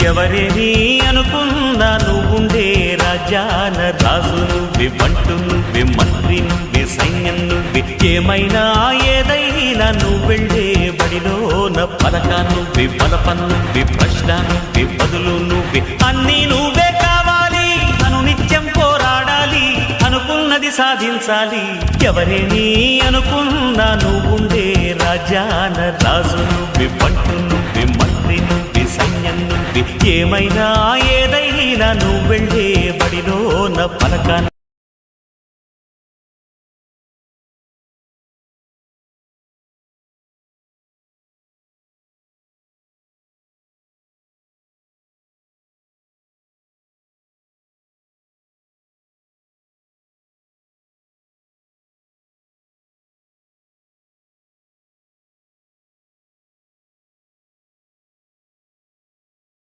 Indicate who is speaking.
Speaker 1: ఎవరేని అనుకున్నా నువ్వుండే రాజాన రాజు నువ్వే, బంటు నువ్వే, మంత్రి నువ్వే, సైన్యం నువ్వే, ఏమైనా ఏదైనా నువ్వు వెళ్ళే బడిలోన పలక నువ్వే, బలపం నువ్వే, ప్రశ్న నువ్వే, బదులు నువ్వే, అన్నీ నువ్వే కావాలి. అను నిత్యం పోరాడాలి, అనుకున్నది సాధించాలి. ఎవరేని అనుకున్నా నువ్వుండే రాజాన రాజు నువ్వే, బంటు నువ్వే, మంత్రి నువ్వే, సైన్యం నువ్వే, ఏమైనా ఏదైనా నువ్వు వెళ్ళే బడిలోన పలక